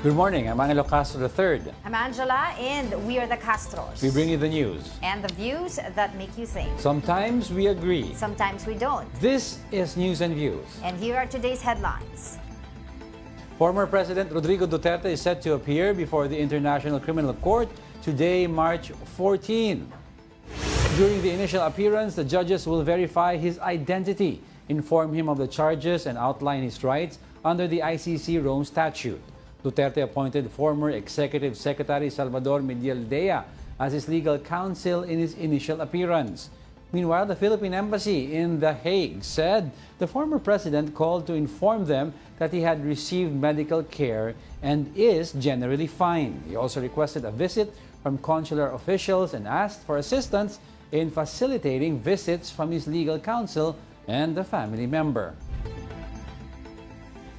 Good morning, I'm Angelo Castro III. I'm Angela, and we are the Castros. We bring you the news. And the views that make you think. Sometimes we agree. Sometimes we don't. This is News and Views. And here are today's headlines. Former President Rodrigo Duterte is set to appear before the International Criminal Court today, March 14. During the initial appearance, the judges will verify his identity, inform him of the charges, and outline his rights under the ICC Rome Statute. Duterte appointed former Executive Secretary Salvador Medialdea as his legal counsel in his initial appearance. Meanwhile, the Philippine Embassy in The Hague said the former president called to inform them that he had received medical care and is generally fine. He also requested a visit from consular officials and asked for assistance in facilitating visits from his legal counsel and the family member.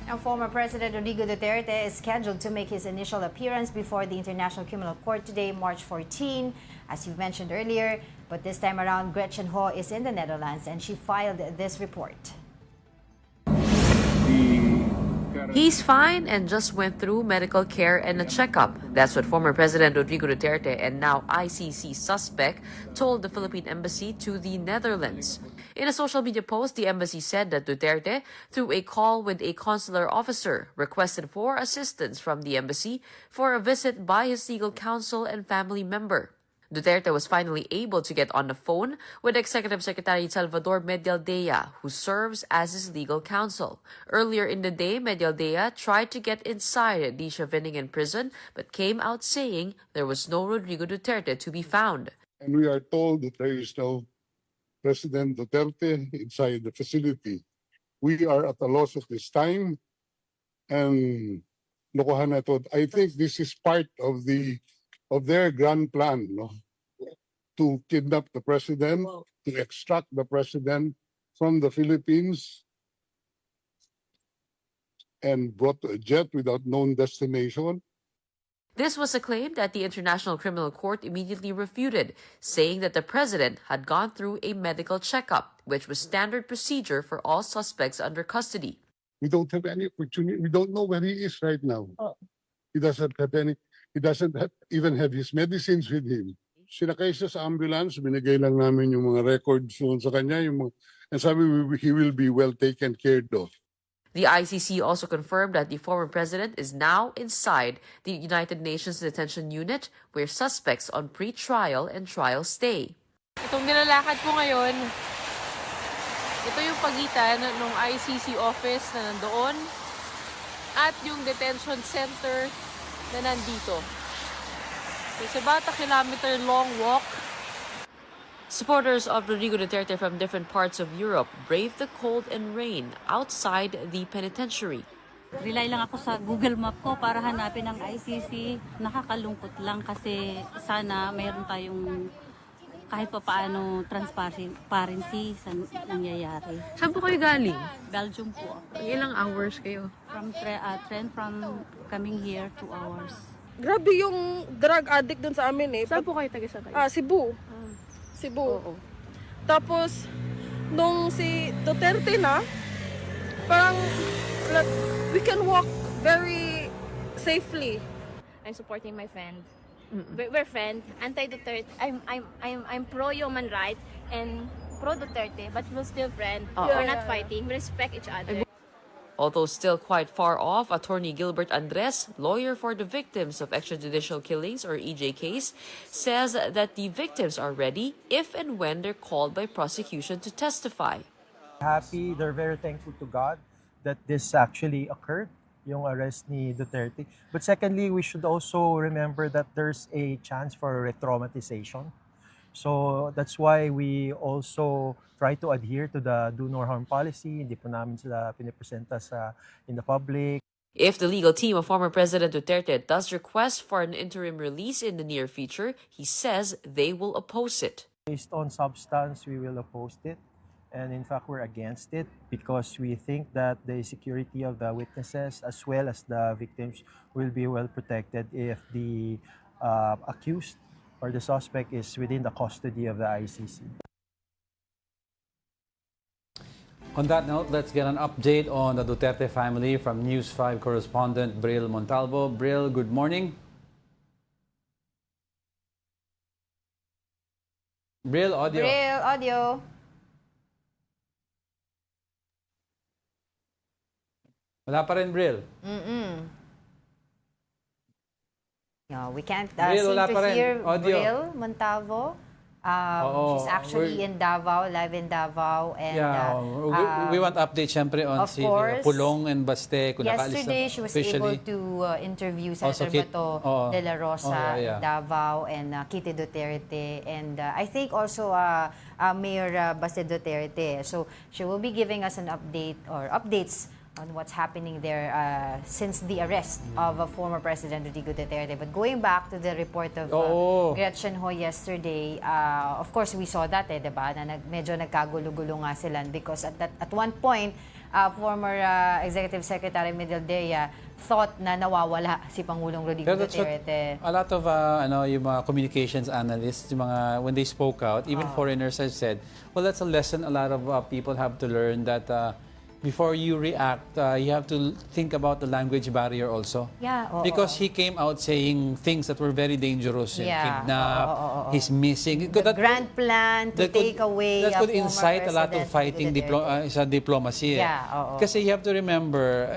Now, former President Rodrigo Duterte is scheduled to make his initial appearance before the International Criminal Court today, March 14, as you've mentioned earlier. But this time around, Gretchen Ho is in the Netherlands, and she filed this report. He's fine and just went through medical care and a checkup. That's what former President Rodrigo Duterte and now ICC suspect told the Philippine Embassy to the Netherlands. In a social media post, the embassy said that Duterte, through a call with a consular officer, requested for assistance from the embassy for a visit by his legal counsel and family member. Duterte was finally able to get on the phone with Executive Secretary Salvador Medialdea, who serves as his legal counsel. Earlier in the day, Medialdea tried to get inside the Scheveningen prison, but came out saying there was no Rodrigo Duterte to be found. And we are told that there is no President Duterte inside the facility. We are at a loss of this time, and lokohan na to. I think this is part of their grand plan, no? To kidnap the president, to extract the president from the Philippines, and brought to a jet without known destination. This was a claim that the International Criminal Court immediately refuted, saying that the president had gone through a medical checkup, which was standard procedure for all suspects under custody. We don't have any opportunity. We don't know where he is right now. He doesn't have any. He doesn't even have his medicines with him. Sinakay siya sa ambulance, binigay lang namin yung mga records sa kanya, and sabi he will be well taken care of. The ICC also confirmed that the former president is now inside the United Nations Detention Unit, where suspects on pre-trial and trial stay. Itong nilalakad ko ngayon, ito yung pagitan ng ICC office na nandoon at yung detention center na nandito. It's about a kilometer-long walk. Supporters of Rodrigo Duterte from different parts of Europe braved the cold and rain outside the penitentiary. Rely lang ako sa Google Map ko para hanapin ang ICC. Nakakalungkot lang kasi sana mayroon tayong kahit pa paano transparency sa nangyayari. Saan po kayo galing? Belgium po ako. Ilang hours kayo? From train from coming here 2 hours. Grabe yung drug addict dun sa amin eh. Saan po kayo taga-sakay? Cebu. Cebu. Oo. Tapos, nung si Duterte na, parang like, we can walk very safely. I'm supporting my friend. We're friends. Anti-Duterte. I'm pro human rights and pro Duterte, but we're still friends. We're not fighting. We respect each other. Although still quite far off, attorney Gilbert Andres, lawyer for the victims of extrajudicial killings or EJKs, says that the victims are ready if and when they're called by prosecution to testify. Happy, they're very thankful to God that this actually occurred, yung arrest ni Duterte. But secondly, we should also remember that there's a chance for re-traumatization. So that's why we also try to adhere to the do no harm policy. Hindi po namin sila pinipresenta in the public. If the legal team of former President Duterte does request for an interim release in the near future, he says they will oppose it. Based on substance, we will oppose it. And in fact, we're against it because we think that the security of the witnesses as well as the victims will be well protected if the accused or the suspect is within the custody of the ICC. On that note, let's get an update on the Duterte family from News 5 correspondent Bril Montalvo. Bril, good morning. Bril, audio. Bril, audio. Wala pa rin, Bril. No, we can't Bril, seem wala to pa rin. hear Audio. Bril Montalvo. Oo, She's actually in Davao, live in Davao. And, we want update syempre on of si course. Pulong and Baste. Kung nakaalis na yesterday, she was officially. able to interview Also, Senator Bato de la Rosa yeah. in Davao and Kitty Duterte. And I think also Mayor Baste Duterte. So she will be giving us an update or updates on what's happening there since the arrest of former President Rodrigo Duterte. But going back to the report of Gretchen Ho yesterday, of course we saw that, diba? Na medyo nagkagulo-gulo nga sila because at one point, former Executive Secretary Medaldea thought na nawawala si Pangulong Rodrigo Duterte. A lot of yung mga communications analysts, yung mga, when they spoke out, even foreigners have said, well, that's a lesson a lot of people have to learn that before you react, you have to think about the language barrier also. Yeah, because he came out saying things that were very dangerous. Yeah, Kidnap, he's missing. The grand plan to take away that could former incite a lot of President fighting Duterte. sa diplomacy. Yeah, Kasi you have to remember,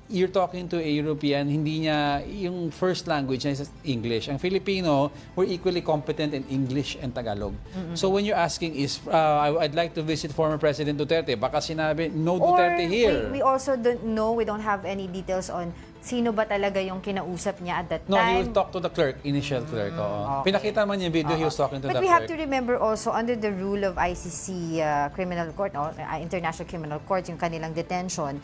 you're talking to a European, hindi niya, yung first language niya is English. Ang Filipino, we're equally competent in English and Tagalog. So when you're asking is, I'd like to visit former President Duterte, baka sinabi, no Duterte here. We also don't know, we don't have any details on sino ba talaga yung kinausap niya at that No, time. he will talk to the clerk, initial clerk. Okay. Pinakita naman yung video, he was talking to But the we clerk. have to remember also, under the rule of ICC Criminal Court, or International Criminal Court, yung kanilang detention,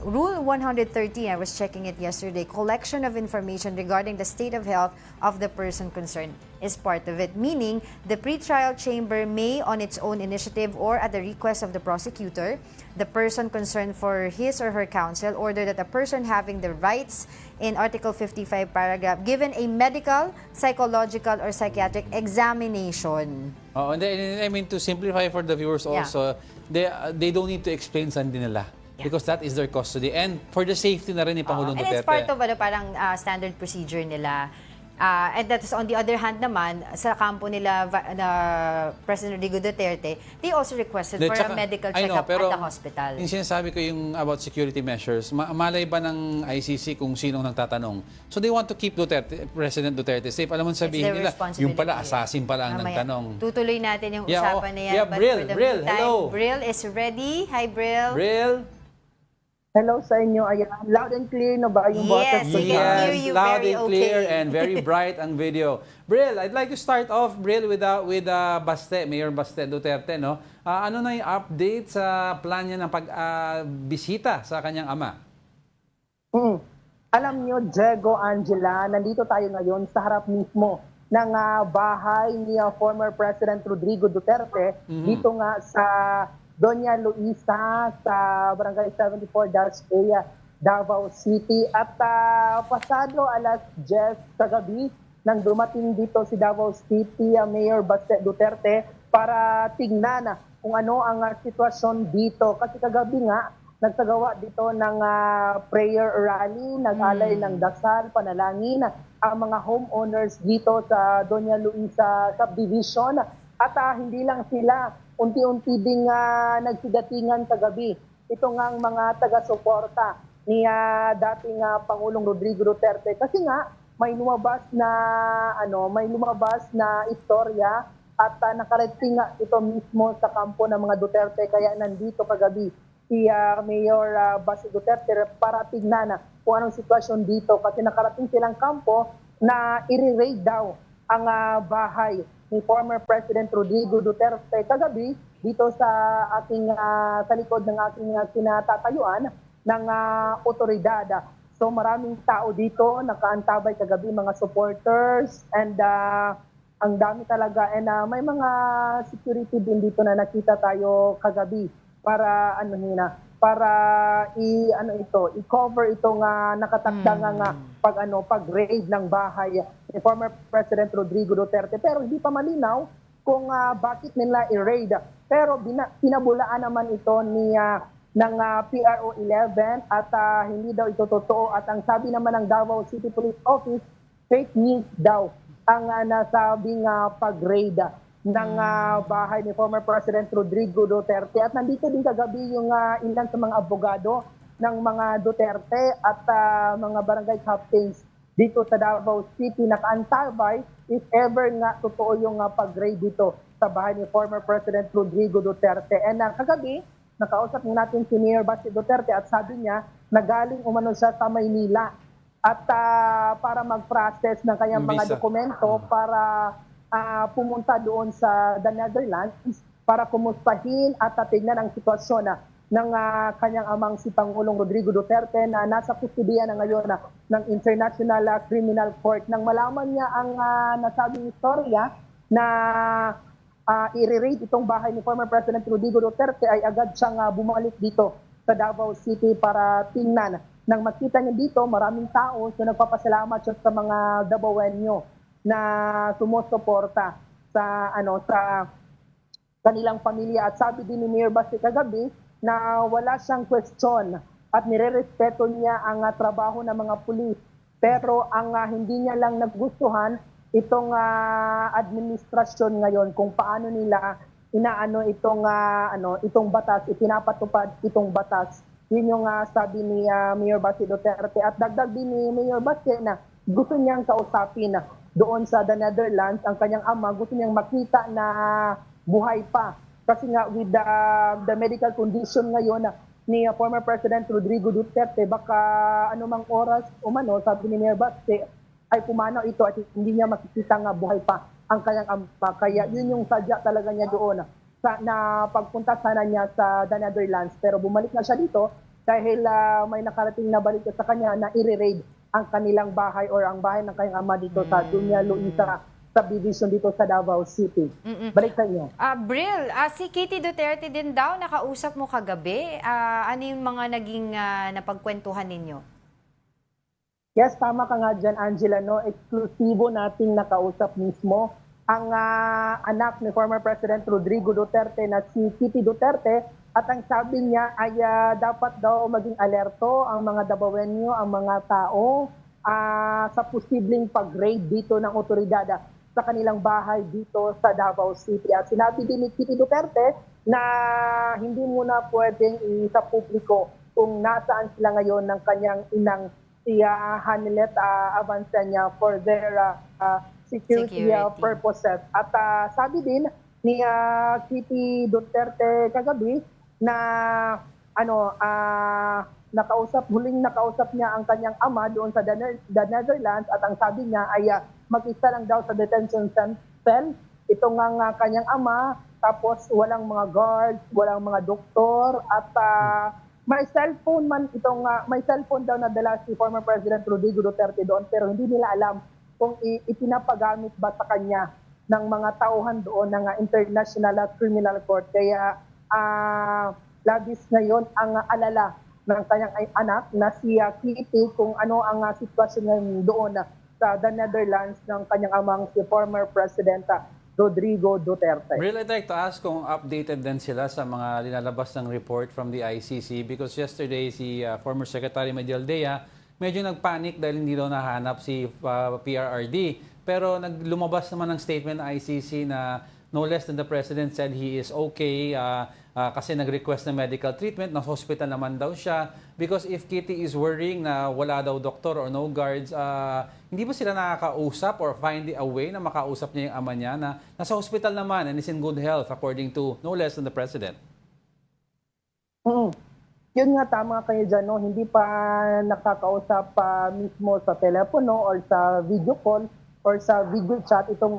Rule 113, I was checking it yesterday, collection of information regarding the state of health of the person concerned is part of it, meaning the pretrial chamber may, on its own initiative or at the request of the prosecutor, the person concerned for his or her counsel, order that a person having the rights in Article 55 paragraph given a medical, psychological, or psychiatric examination. And then, I mean, to simplify for the viewers also, they don't need to explain saan din nila. Because that is their custody. And for the safety na rin ni Pangulong Duterte. And it's part of parang standard procedure nila. And that's on the other hand naman, sa kampo nila President Rodrigo Duterte, they also requested for a medical check-up at the hospital. Yung sinasabi ko yung about security measures, malay ba ng ICC kung sinong nagtatanong? So they want to keep President Duterte safe. Alam mo sabihin nila, yung pala, assassin pala ang nagtanong. Tutuloy natin yung usapan na yan. But Bril, for the Bril, meantime, hello. Bril is ready. Hi, Bril. Bril? Hello sa inyo. Ayan, loud and clear na ba yung Yes, boses? we can hear you loud very and clear okay. and very bright ang video. Bril, I'd like to start off, Bril, with Baste, Mayor Baste Duterte. No? Ano na yung update sa plan niya ng pagbisita sa kanyang ama? Alam nyo, Diego, Angela, nandito tayo ngayon sa harap mismo ng bahay ni former President Rodrigo Duterte dito nga sa Doña Luisa sa Barangay 74-A, Davao City. At pasado alas 10 kagabi nang dumating dito si Davao City Mayor Baste Duterte para tignan kung ano ang sitwasyon dito. Kasi kagabi nga, nagsagawa dito ng prayer rally, nag-alay ng dasal, panalangin ang mga homeowners dito sa Doña Luisa Subdivision. At hindi lang sila, unti-unti ding nagsidatingan kagabi. Ito nga ang mga taga-suporta ni dating Pangulong Rodrigo Duterte. Kasi nga, may lumabas na istorya at nakarating nga ito mismo sa kampo ng mga Duterte. Kaya nandito kagabi si Mayor Baste Duterte para tignan kung anong sitwasyon dito. Kasi nakarating silang kampo na i-raid daw ang bahay ni former President Rodrigo Duterte kagabi dito sa aking sa likod ng aking kinatatayuan ng otoridad. So maraming tao dito nakaantabay kagabi, mga supporters, and ang dami talaga, and may mga security din dito na nakita tayo kagabi para i-cover itong nakatakdang pag-raid ng bahay ni former President Rodrigo Duterte. Pero hindi pa malinaw kung bakit nila i-raid. Pero pinabulaan naman ito ng PRO11 at hindi daw ito totoo. At ang sabi naman ng Davao City Police Office, fake news daw ang nasabing pag-raid ng bahay ni former President Rodrigo Duterte. At nandito din kagabi yung ilan sa mga abogado ng mga Duterte at mga barangay captains dito sa Davao City, nakaantabay if ever nga totoo yung pag-raid dito sa bahay ni former President Rodrigo Duterte. And kagabi, nakausap natin si Mayor Basti Duterte at sabi niya na galing umano siya sa Maynila at para mag-process ng kanyang mga dokumento para pumunta doon sa the Netherlands para kumustahin at tignan ang sitwasyon ng kanyang amang si Pangulong Rodrigo Duterte na nasa kustudiya na ngayon ng International Criminal Court. Nang malaman niya ang nasabing istorya na i-raid itong bahay ni former President Rodrigo Duterte, ay agad siyang bumalik dito sa Davao City para tingnan. Nang makita niya dito, maraming tao, so nagpapasalamat siya sa mga Davaoenyo na sumusuporta sa sa kanilang pamilya. At sabi din ni Mayor Basti kagabi na wala siyang question at nirerespeto niya ang trabaho ng mga pulis. Pero ang hindi niya lang nagustuhan itong administrasyon ngayon kung paano nila inaano itong batas, ipinapatupad itong batas. Yun yung sabi ni Mayor Basti Duterte. At dagdag din ni Mayor Basti na gusto niyang kausapin doon sa the Netherlands ang kanyang ama, gusto niyang makita na buhay pa. Kasi nga with the medical condition ngayon ni former President Rodrigo Duterte, baka anumang oras umano, sabi ni Mayor Basti, ay pumanaw ito at hindi niya makikita nga buhay pa ang kanyang ama. Kaya yun yung sadya talaga niya doon na pagpunta sana niya sa the Netherlands. Pero bumalik na siya dito dahil may nakarating na balita sa kanya na i-raid ang kanilang bahay or ang bahay ng kanyang ama dito sa Doña Luisa subdivision dito sa Davao City. Balik sa inyo. Bril, si Kitty Duterte din daw, nakausap mo kagabi. Ano yung mga naging napagkwentuhan ninyo? Yes, tama ka nga dyan, Angela. No? Eksklusibo nating nakausap mismo ang anak ni former President Rodrigo Duterte na si Kitty Duterte. At ang sabi niya ay dapat daw maging alerto ang mga Davaoenyo, ang mga tao sa posibleng pag-raid dito ng otoridad sa kanilang bahay dito sa Davao City. At sinabi din ni Kitty Duterte na hindi muna pwedeng sa publiko kung nasaan sila ngayon ng kanyang inang si Hanilet Avancenia for their security purposes. At sabi din ni Kitty Duterte kagabi na huling nakausap niya ang kanyang ama doon sa the Netherlands at ang sabi niya ay mag-isa lang daw sa detention cell. Ito nga kanyang ama, tapos walang mga guards, walang mga doktor at may cellphone may cellphone daw na dala si former President Rodrigo Duterte doon pero hindi nila alam kung ipinapagamit ba sa kanya ng mga tauhan doon ng International Criminal Court. Kaya labis ngayon ang alala ng kanyang anak na si Kitty kung ano ang sitwasyon ngayon doon sa the Netherlands ng kanyang amang si former President Rodrigo Duterte. Really, I'd like to ask kung updated din sila sa mga linalabas ng report from the ICC because yesterday si former Secretary Medialdea medyo nagpanic dahil hindi daw nahanap si PRRD. Pero lumabas naman ng statement ng ICC na no less than the President said he is okay kasi nag-request ng medical treatment, nasa hospital naman daw siya. Because if Kitty is worrying na wala daw doktor or no guards, hindi ba sila nakakausap or find a way na makausap niya yung ama niya na nasa hospital naman and is in good health according to no less than the President? Yun nga, tama kayo dyan, no? Hindi pa nakakausap mismo sa telepono or sa video call or sa video chat itong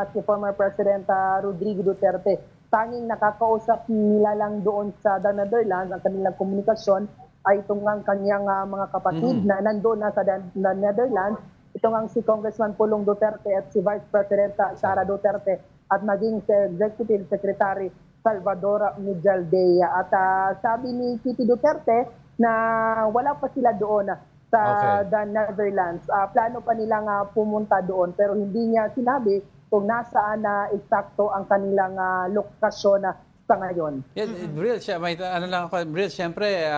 si former President Rodrigo Duterte. Tanging nakakausap nila lang doon sa the Netherlands, ang kanilang komunikasyon ay itong kanyang mga kapatid na nandoon na sa the Netherlands. Itong si Congressman Pulong Duterte at si Vice President Sara Duterte at maging si Executive Secretary Salvador Medialdea. At sabi ni Kitty Duterte na wala pa sila doon sa the Netherlands. Plano pa nilang pumunta doon pero hindi niya sinabi kung nasaan na eksakto ang kanilang lokasyon sa ngayon. Yeah, Bril, may ano lang ako, Bril, syempre,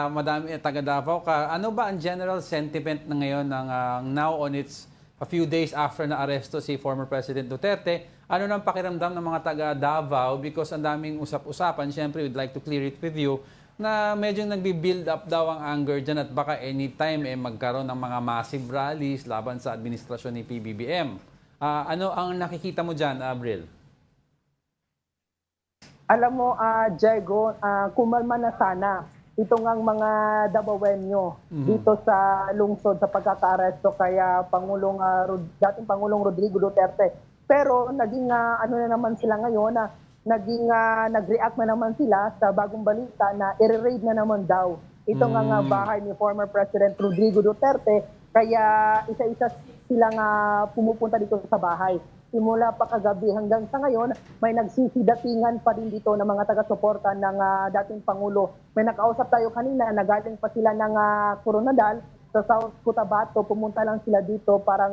madami taga Davao ka. Ano ba ang general sentiment na ngayon ng now on its a few days after na aresto si former President Duterte? Ano nang pakiramdam ng mga taga Davao? Because ang daming usap-usapan, syempre, we'd like to clear it with you, na medyo nagbi-build up daw ang anger dyan at baka anytime magkaroon ng mga massive rallies laban sa administrasyon ni PBBM. Ano ang nakikita mo dyan, Bril? Alam mo, Diego, kumalma na sana itong ang mga Davaoenyo dito sa lungsod sa pagkakaaresto kaya dating Pangulong Rodrigo Duterte. Pero naging ano na naman sila ngayon nag-react na naman sila sa bagong balita na i-raid na naman daw itong ang bahay ni former President Rodrigo Duterte. Kaya isa-isa silang pumupunta dito sa bahay. Simula pa kagabi hanggang sa ngayon, may nagsisidatingan pa rin dito ng mga taga-suporta ng dating Pangulo. May nakausap tayo kanina, nagaling pa sila ng Coronadal sa South Cotabato. Pumunta lang sila dito para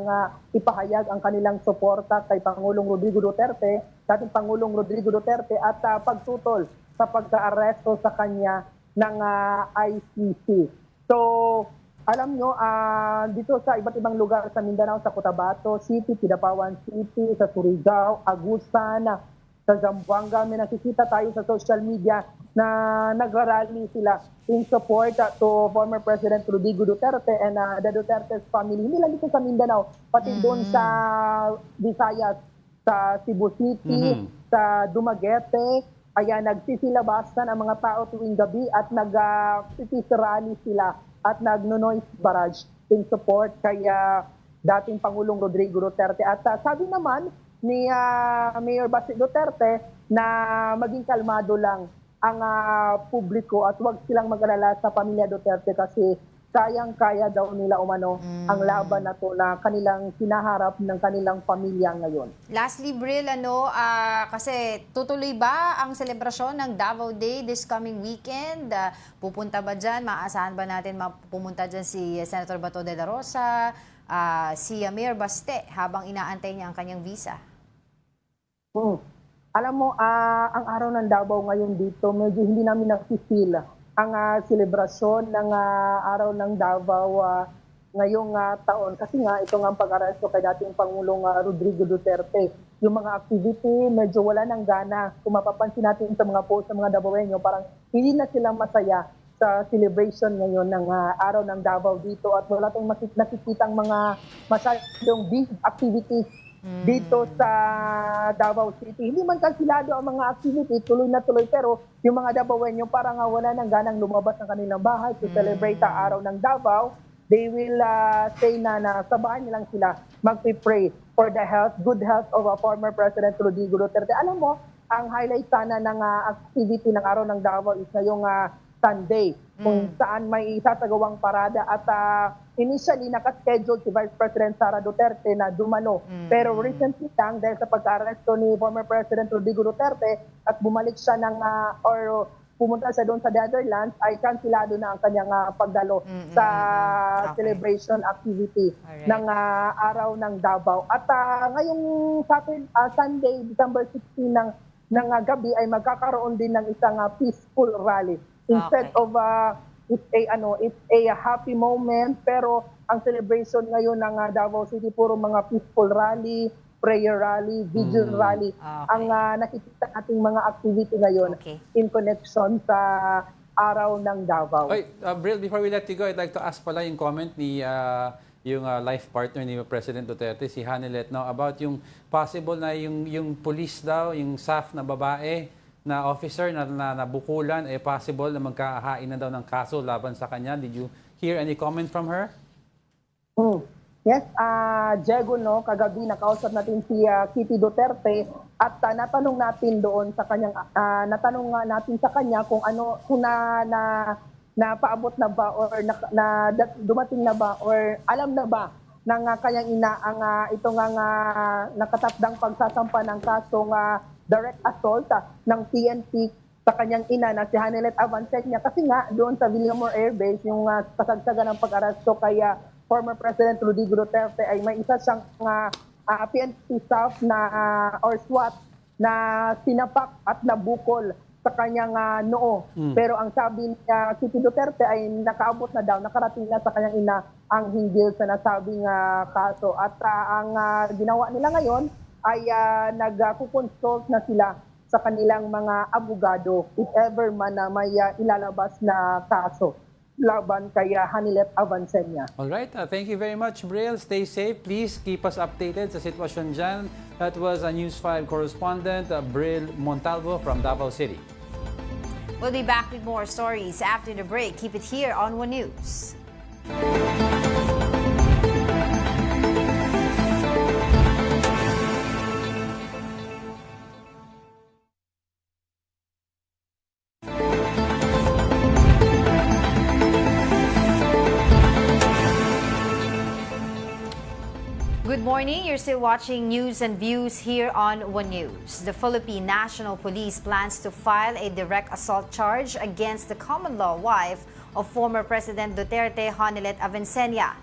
ipahayag ang kanilang suporta kay Pangulong Rodrigo Duterte, dating Pangulong Rodrigo Duterte at pagtutol sa pagka-aresto sa kanya ng ICC. So, alam nyo, dito sa iba't ibang lugar sa Mindanao, sa Cotabato City, Kidapawan City, sa Surigao, Agusan, sa Zamboanga, may nakikita tayo sa social media na nagrarally sila in support to former President Rodrigo Duterte and the Duterte's family. Hindi lang dito sa Mindanao, pati doon sa Visayas, sa Cebu City, sa Dumaguete. Kaya nagsisilabasan ang mga tao tuwing gabi at nag-rally sila at nagno-noise barrage in support kaya dating Pangulong Rodrigo Duterte. At sabi naman ni Mayor Bassett Duterte na maging kalmado lang ang publiko at huwag silang mag-alala sa pamilya Duterte kasi kayang-kaya daw nila umano ang laban na to na kanilang hinaharap ng kanilang pamilya ngayon. Lastly, Bril, kasi tutuloy ba ang selebrasyon ng Davao Day this coming weekend? Pupunta ba dyan? Maasahan ba natin pumunta dyan si Senator Bato de la Rosa, si Mayor Baste habang inaantay niya ang kanyang visa? Alam mo, ang araw ng Davao ngayon dito, medyo hindi namin nakifeel ang selebrasyon ng araw ng Davao ngayong taon. Kasi nga, ito nga ang pag-aresto kay dating Pangulong Rodrigo Duterte. Yung mga activity, medyo wala ng gana. Kung mapapansin natin sa mga post ng mga Davaoenyo, parang hindi na sila masaya sa celebration ngayon ng araw ng Davao dito. At wala tayong nakikitang mga masyadong big activities dito sa Davao City. Hindi man kansilado ang mga activity, tuloy na tuloy, pero yung mga Davaoenyo parang wala nang ganang lumabas ng kanilang bahay to celebrate ang araw ng Davao. They will say na sa bahay nilang sila magpipray for the good health of former President Rodrigo Duterte. Alam mo, ang highlight sana ng activity ng araw ng Davao is ngayong Sunday, kung saan may isasagawang parada at initially nakaschedule si Vice President Sara Duterte na dumalo. Pero recently lang dahil sa pag-aresto ni former President Rodrigo Duterte at bumalik siya or pumunta siya doon sa Netherlands ay kansilado na ang kanyang pagdalo sa celebration activity ng araw ng Davao. At ngayong Sunday, December 16 ng gabi ay magkakaroon din ng isang peaceful rally. Instead of it's a happy moment, pero ang celebration ngayon ng Davao City puro mga peaceful rally, prayer rally, vigil rally ang nakikita nating mga activity ngayon in connection sa araw ng Davao. Okay, Bril, before we let you go, I'd like to ask pala yung comment ni yung life partner ni President Duterte, si Hanilet, no, about yung possible na yung police daw, yung SAF na babae, na officer na nabukulan, possible na magkahain na daw ng kaso laban sa kanya. Did you hear any comment from her? Yes, Diego, no, kagabi nakausap natin si Kitty Duterte at natanong natin doon sa kanyang natin sa kanya kung napaabot na ba or dumating na ba or alam na ba ng kanyang ina ang itong nakatakdang pagsasampa ng kasong direct assault ng PNP sa kanyang ina na si Hanilet Avancenia. Kasi nga doon sa Villamor Air Base, yung kasagsagan ng pag-aresto kay former President Rodrigo Duterte ay may isa siyang PNP staff na or SWAT na sinapak at nabukol sa kanyang noo. Pero ang sabi ni Kitty Duterte ay nakaabot na daw, nakarating na sa kanyang ina ang hinggil sa nasabing kaso. At ang ginawa nila ngayon ay nagko-consult na sila sa kanilang mga abogado if ever man na may ilalabas na kaso laban kay Hanilet Avancenia. All right. Thank you very much, Bril. Stay safe. Please keep us updated sa sitwasyon dyan. That was a News 5 correspondent, Bril Montalvo from Davao City. We'll be back with more stories after the break. Keep it here on One News. Good morning. You're still watching News and Views here on One News. The Philippine National Police plans to file a direct assault charge against the common-law wife of former President Duterte, Hanilet Avancenia.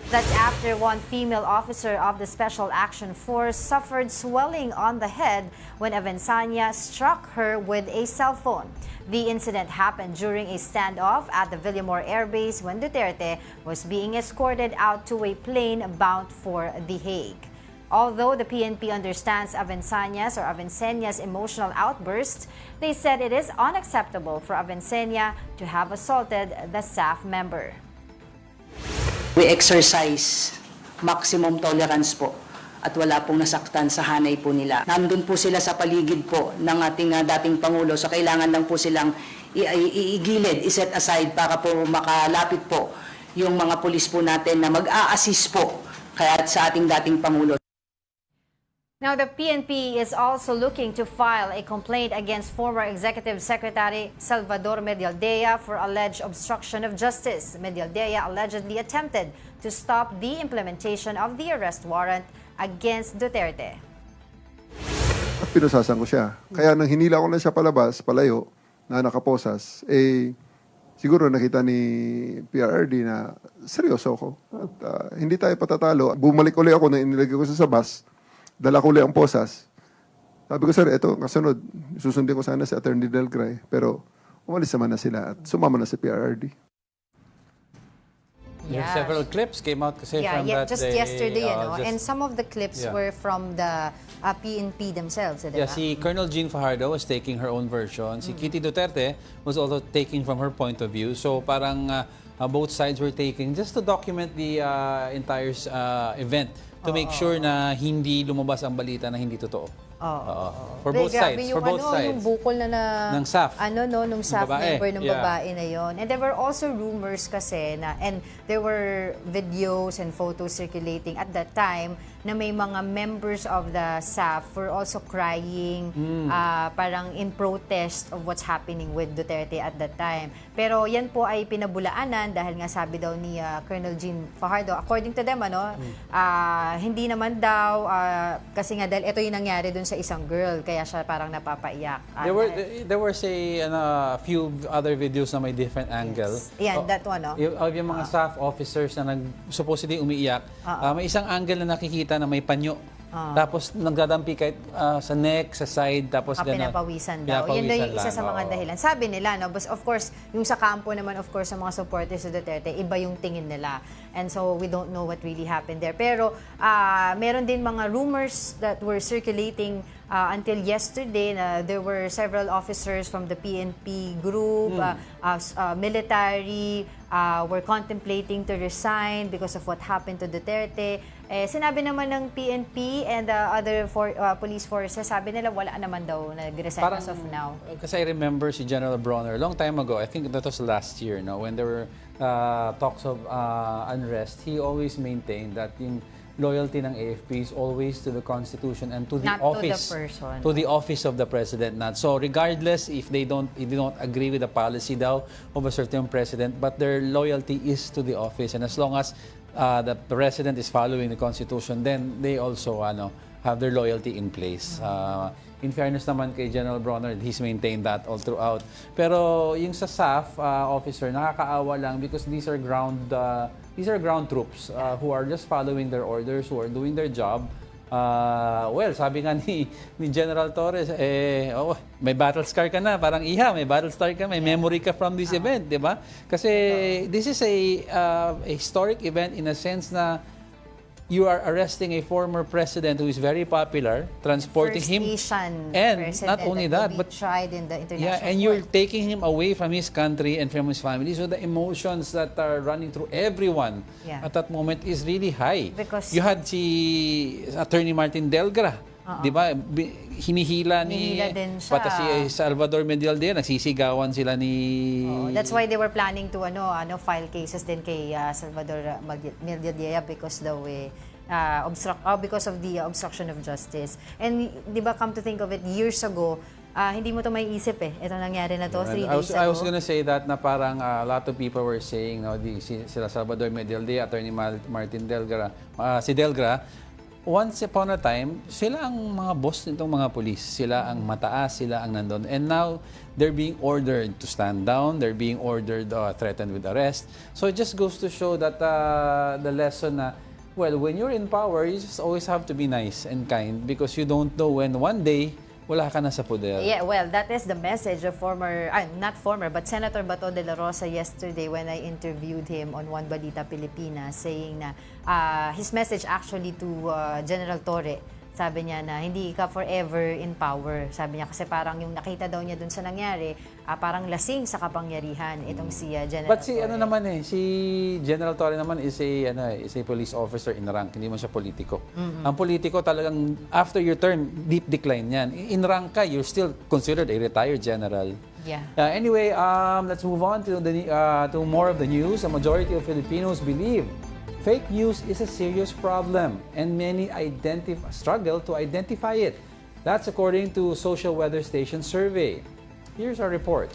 That's after one female officer of the Special Action Force suffered swelling on the head when Avancenia struck her with a cell phone. The incident happened during a standoff at the Villamor Air Base when Duterte was being escorted out to a plane bound for The Hague. Although the PNP understands Avancenia's emotional outburst, they said it is unacceptable for Avancenia to have assaulted the staff member. We exercise maximum tolerance po at wala pong nasaktan sa hanay po nila. Nandun po sila sa paligid po ng ating dating Pangulo, so kailangan lang po silang iigilid, iset aside para po makalapit po yung mga pulis po natin na mag-a-assist po kaya sa ating dating Pangulo. Now, the PNP is also looking to file a complaint against former Executive Secretary Salvador Medialdea for alleged obstruction of justice. Medialdea allegedly attempted to stop the implementation of the arrest warrant against Duterte. At pinusasan ko siya. Kaya nang hinila ko na siya palabas, palayo, na nakaposas, siguro nakita ni PRRD na seryoso ako. At hindi tayo patatalo. Bumalik ulit ako na inilagay ko sa bus. Dala ko ulit ang posas. Sabi ko, sir, ito, kasunod, susundin ko sana si Attorney Del Cray. Pero umalis naman na sila at sumama na si PRRD. There are several clips came out kasi from that just day. yesterday, and some of the clips were from the PNP themselves. Yeah, si Colonel Jean Fajardo was taking her own version. Si Kitty Duterte was also taking from her point of view. So parang both sides were taking just to document the entire event to make sure na hindi lumabas ang balita na hindi totoo. For both sides. Yung, For both sides. Yung bukol na ng SAF. Nung SAF babae. member ng babae na yon. And there were also rumors kasi and there were videos and photos circulating at that time na may mga members of the SAF were also crying parang in protest of what's happening with Duterte at that time. Pero yan po ay pinabulaanan dahil nga sabi daw ni Colonel Jean Fajardo, according to them, hindi naman daw kasi nga dahil ito yung nangyari dun sa isang girl kaya siya parang napapaiyak. There were say a few other videos na may different angle. Yan, that one, Yung mga staff officers na supposedly umiiyak, may isang angle na nakikita na may panyo. Tapos nagdadampi kahit sa neck, sa side, tapos gano'n. Pinapawisan daw. Yun daw yung isa sa mga dahilan. Sabi nila, but of course, yung sa kampo naman, of course, sa mga supporters sa Duterte, iba yung tingin nila. And so, we don't know what really happened there. Pero, meron din mga rumors that were circulating until yesterday na there were several officers from the PNP group, military, were contemplating to resign because of what happened to Duterte. Sinabi naman ng PNP and other police forces, sabi nila wala naman daw nag-resign as of now. Kasi I remember si General Bronner, long time ago, I think that was last year, when there were talks of unrest, he always maintained that yung loyalty ng AFP is always to the Constitution and to the Not office, to the person. to the office of the President. So regardless if they don't agree with the policy daw of a certain president, but their loyalty is to the office, and as long as the President is following the Constitution, then they also have their loyalty in place. In fairness naman kay General Bronner, he's maintained that all throughout. Pero yung sa SAF officer, nakakaawa lang because these are ground troops who are just following their orders, who are doing their job. Well, sabi nga ni General Torres, may battle scar ka na, parang may battle scar ka, may memory ka from this event, di ba? Kasi this is a historic event in a sense na you are arresting a former president who is very popular, transporting First him, Asian and president not only that, will but be tried in the international and you're court. taking him away from his country and from his family. So the emotions that are running through everyone at that moment is really high. Because you had si Attorney Martin Delgra, di ba? Hinihila din siya. pati si Salvador Medialdea, nagsisigawan sila ni... That's why they were planning to file cases din kay Salvador Medialdea because because of the obstruction of justice. And di ba, come to think of it, years ago, hindi mo to may isip Ito nangyari na to 3 days ago. I was gonna say that na parang a lot of people were saying sila Salvador Medialdea, Attorney Martin Delgra, si Delgra, once upon a time, sila ang mga boss nitong mga police. Sila ang mataas, sila ang nandun. And now, they're being ordered to stand down. They're being ordered, threatened with arrest. So it just goes to show that the lesson na, well, when you're in power, you just always have to be nice and kind because you don't know when one day, wala ka na sa poder. Yeah, well, that is the message of but Senator Bato de la Rosa yesterday when I interviewed him on One Balita Pilipinas, saying na his message actually to General Torre, sabi niya na hindi ka forever in power. Sabi niya kasi parang yung nakita daw niya dun sa nangyari, parang lasing sa kapangyarihan itong si General But Torre. si General Torre naman is a police officer in rank, hindi man siya politiko. Ang politiko talagang after your term, deep decline yan. In rank ka, you're still considered a retired general. Yeah. Anyway, let's move on to more of the news. A majority of Filipinos believe fake news is a serious problem and many struggle to identify it. That's according to Social Weather Station survey. Here's our report.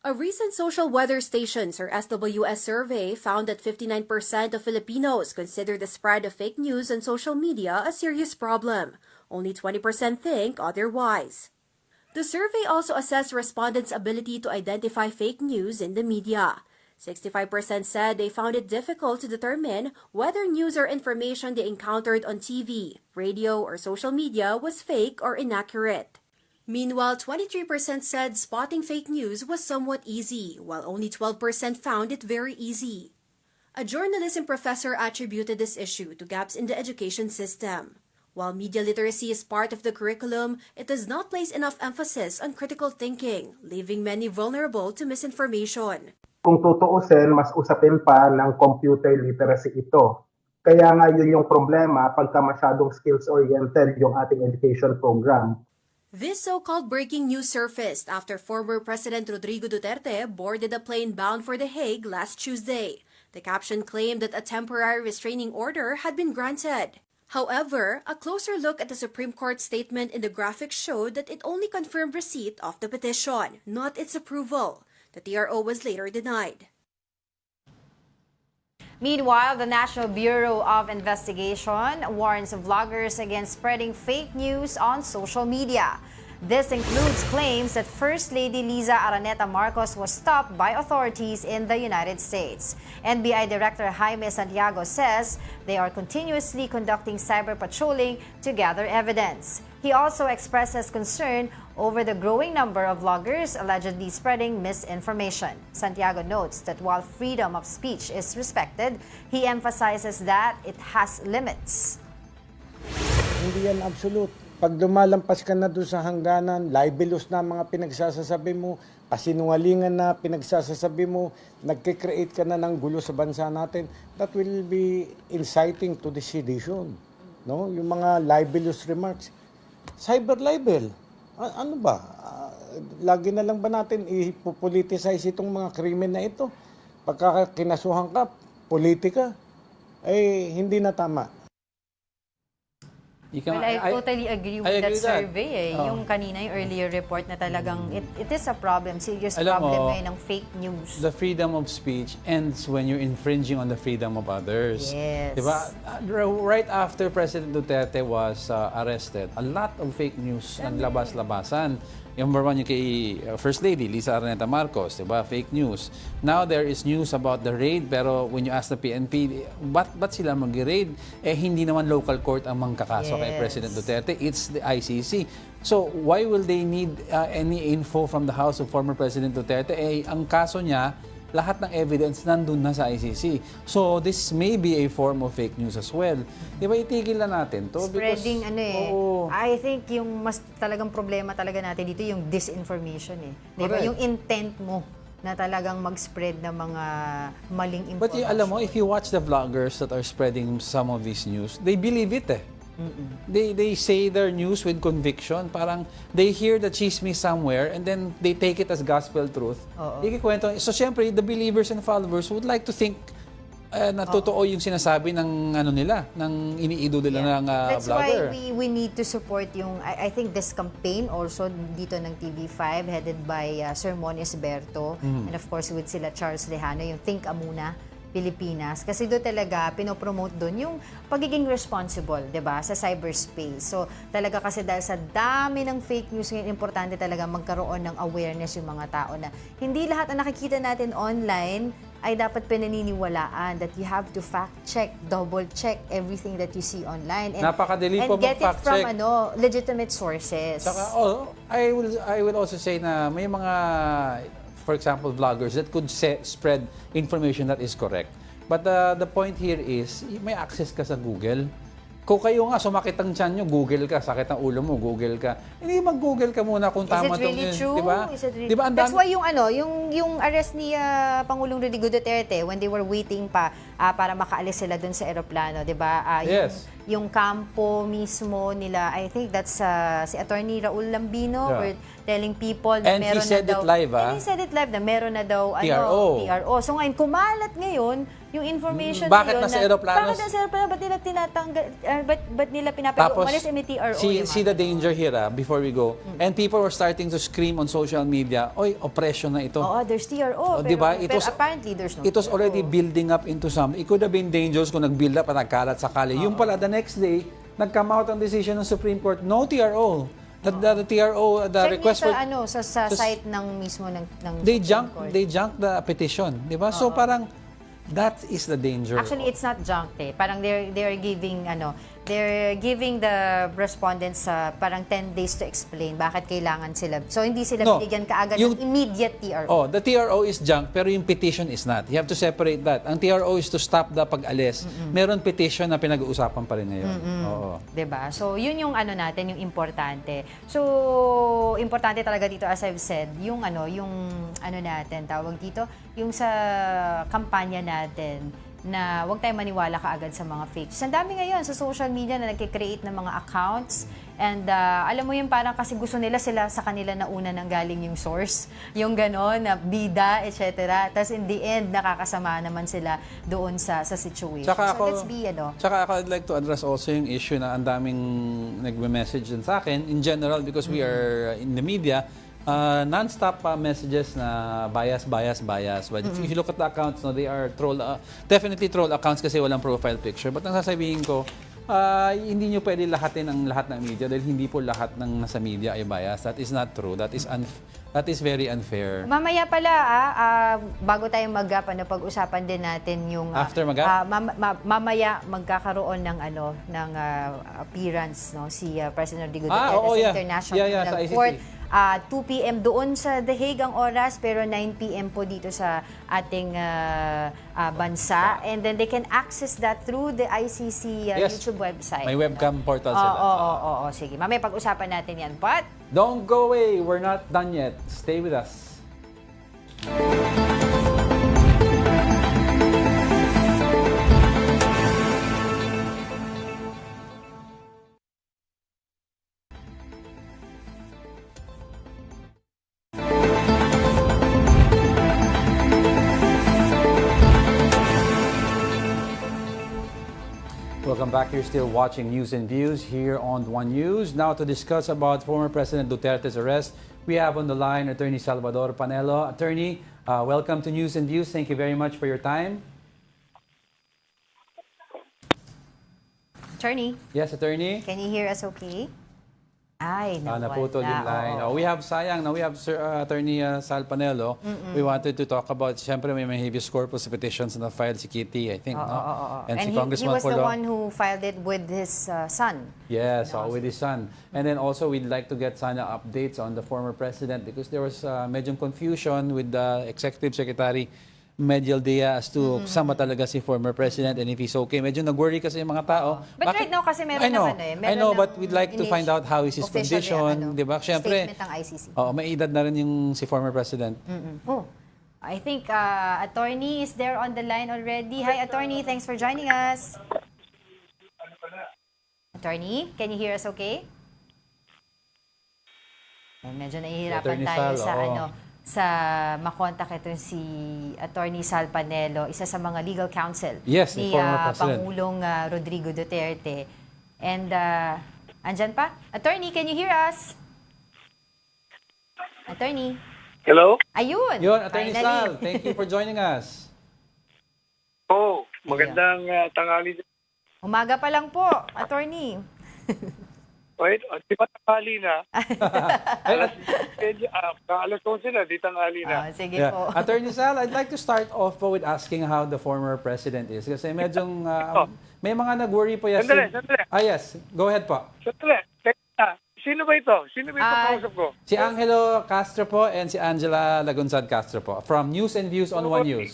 A recent Social Weather Stations or SWS survey found that 59% of Filipinos consider the spread of fake news on social media a serious problem. Only 20% think otherwise. The survey also assessed respondents' ability to identify fake news in the media. 65% said they found it difficult to determine whether news or information they encountered on TV, radio, or social media was fake or inaccurate. Meanwhile, 23% said spotting fake news was somewhat easy, while only 12% found it very easy. A journalism professor attributed this issue to gaps in the education system. While media literacy is part of the curriculum, it does not place enough emphasis on critical thinking, leaving many vulnerable to misinformation. Kung tutuusin, mas usapin pa ng computer literacy ito. Kaya nga yun yung problema pagka masyadong skills-oriented yung ating education program. This so-called breaking news surfaced after former President Rodrigo Duterte boarded a plane bound for The Hague last Tuesday. The caption claimed that a temporary restraining order had been granted. However, a closer look at the Supreme Court statement in the graphic showed that it only confirmed receipt of the petition, not its approval. The TRO was later denied. Meanwhile, the National Bureau of Investigation warns vloggers against spreading fake news on social media. This includes claims that First Lady Liza Araneta Marcos was stopped by authorities in the United States. NBI Director Jaime Santiago says they are continuously conducting cyber patrolling to gather evidence. He also expresses concern over the growing number of vloggers allegedly spreading misinformation. Santiago notes that while freedom of speech is respected, he emphasizes that it has limits. Hindi yan absolute. Pag lumalampas ka na doon sa hangganan, libelous na mga pinagsasasabi mo, kasinungalingan na pinagsasasabi mo, nagkikreate ka na ng gulo sa bansa natin, that will be inciting to the sedition. No? Yung mga libelous remarks. Cyber libel. Ano ba? Lagi na lang ba natin ipopoliticize itong mga krimen na ito? Pagka kinasuhan ka, politika, hindi na tama. Well, I totally agree with that survey. Yung kanina, yung earlier report na talagang it is a problem, serious problem ngayon ng fake news. The freedom of speech ends when you're infringing on the freedom of others. Yes. Diba? Right after President Duterte was arrested, a lot of fake news naglabas-labasan. Yung number one, yung kay First Lady, Lisa Araneta Marcos, diba? Fake news. Now, there is news about the raid, pero when you ask the PNP, ba't sila mag-raid? Hindi naman local court ang mangkakaso kay President Duterte. It's the ICC. So, why will they need any info from the house of former President Duterte? Ang kaso niya, lahat ng evidence nandun na sa ICC. So, this may be a form of fake news as well. Di ba, itigil na natin to? Spreading, because, I think yung mas talagang problema talaga natin dito, yung disinformation Di ba? Yung intent mo na talagang mag-spread ng mga maling information. But alam mo, if you watch the vloggers that are spreading some of these news, they believe it They say their news with conviction. Parang they hear the chismis somewhere and then they take it as gospel truth. Ikikwento. So, syempre, the believers and followers would like to think na totoo yung sinasabi ng nila, ng iniidol nila ng That's vlogger. why we need to support yung, I think this campaign also dito ng TV5 headed by Sir Mon Esberto and of course with sila Charles Lejano, yung Think Muna Pilipinas. Kasi doon talaga, pinopromote doon yung pagiging responsible, di ba, sa cyberspace. So, talaga kasi dahil sa dami ng fake news ngayon, importante talaga magkaroon ng awareness yung mga tao na hindi lahat ang nakikita natin online ay dapat pinaniniwalaan, that you have to fact-check, double-check everything that you see online. And, Napakadali po get it from mag-fact-check. legitimate sources. Saka, I will also say na may mga, for example, vloggers that could spread information that is correct. But the point here is, may access ka sa Google. Kung kayo nga sumakit ang tiyan nyo, Google ka. Sakit ang ulo mo, Google ka. Hindi mag-Google ka muna kung tama itong really yun. true? Diba? Is it really Diba, That's why yung arrest ni Pangulong Rodrigo Duterte when they were waiting pa para makaalis sila dun sa eroplano, 'di ba? Yes. Yung kampo mismo nila, I think that's si Attorney Raul Lambino were telling people na And meron he said na daw. it live, And he said it live na meron na daw TRO. TRO. So ngayon kumalat ngayon yung information Bakit na yun nasa eroplano? Bakit nasa eroplano? Ba't nila tinatanggal? Ba't nila pinapagawa? Tapos, Umalis may TRO. see the danger here before we go. And people were starting to scream on social media, oy, oppression na ito. There's TRO. Pero, diba? pero apparently there's no It was TRO. already building up into something. It could have been dangerous kung nag-build up at nagkalat sakali. Yung pala, the next day, nag-come out ang decision ng Supreme Court, no TRO. The TRO, the Check request niya for... sa site ng mismo ng They Supreme Court. junk the petition. Diba? So parang, that is the danger. Actually, it's not junked Parang they're giving the respondents parang 10 days to explain bakit kailangan sila. So hindi sila binigyan kaagad ng immediate TRO. The TRO is junk pero yung petition is not. You have to separate that. Ang TRO is to stop the pag-alis. Meron petition na pinag-uusapan pa rin ngayon. Oo. 'Di ba? So yun yung natin, yung importante. So importante talaga dito, as I've said, yung natin tawag dito, yung sa kampanya natin na huwag tayong maniwala kaagad sa mga fake news. Ang dami ngayon sa social media na nagkikreate ng mga accounts and alam mo yung parang kasi gusto nila sila sa kanila na una nang galing yung source, yung gano'n, na bida, etc. Tapos in the end, nakakasama naman sila doon sa situation. Tsaka So let's be, Tsaka I'd like to address also yung issue na ang daming nagme-message din sa akin, in general, because we are in the media, non-stop messages na bias. But if you look at the accounts, they are definitely troll accounts kasi walang profile picture. But ang sasabihin ko, hindi nyo pwede lahatin ang lahat ng media dahil hindi po lahat ng nasa media ay bias. That is not true. That is very unfair. Mamaya pala, bago tayo pag-usapan din natin yung After mag-up? mamaya magkakaroon ng appearance si President Rodrigo Duterte sa International Criminal Court. 2 p.m. doon sa The Hague ang oras, pero 9 p.m. po dito sa ating bansa. And then they can access that through the ICC YouTube website. May webcam portal sila. Oo. Sige, mamaya pag-usapan natin yan. But don't go away. We're not done yet. Stay with us. Welcome back. You're still watching News and Views here on One News. Now to discuss about former President Duterte's arrest, we have on the line Attorney Salvador Panelo. Attorney, welcome to News and Views. Thank you very much for your time. Attorney? Yes, Attorney? Can you hear us okay? Ay, naputol yung line. Oo. We have sayang. Now we have Attorney Sal Panelo. We wanted to talk about, siyempre may habeas corpus petitions na filed si Kitty, I think. No? And si he Congressman was the Polo. one who filed it with his son. Yes, with his son. And then also we'd like to get sana updates on the former president because there was medyo confusion with the Executive Secretary Medial Dea as to saan ba talaga si former president and if he's okay. Medyo nag-worry kasi yung mga tao. But right now kasi meron naman I know, but we'd like to find out how is his official condition. Diba? Siyempre, statement ng ICC. may edad na rin yung si former president. I think attorney is there on the line already. Hi, attorney. Thanks for joining us. Attorney, can you hear us okay? Medyo nahihirapan Attorney tayo Sal, sa makontak ito si Attorney Sal Panelo, isa sa mga legal counsel Yes, ni former president. Pangulong Rodrigo Duterte. And andyan pa? Attorney, can you hear us? Attorney? Hello? Ayun! Yun, Attorney finally. Sal, thank you for joining us. Magandang tanghali. Umaga pa lang po, Attorney. Wait, di ba tanghali na? Alas 11 na, di tanghali na. Sige Yeah. po. Attorney Sal, I'd like to start off po with asking how the former president is. Kasi medyong may mga nag-worry po yesterday. Sandali. Yes, go ahead po. Sandali. Sino ba ito? Sino ba ito kausap ko? Si Angelo Castro po and si Angela Lagunsad Castro po from News and Views on One News.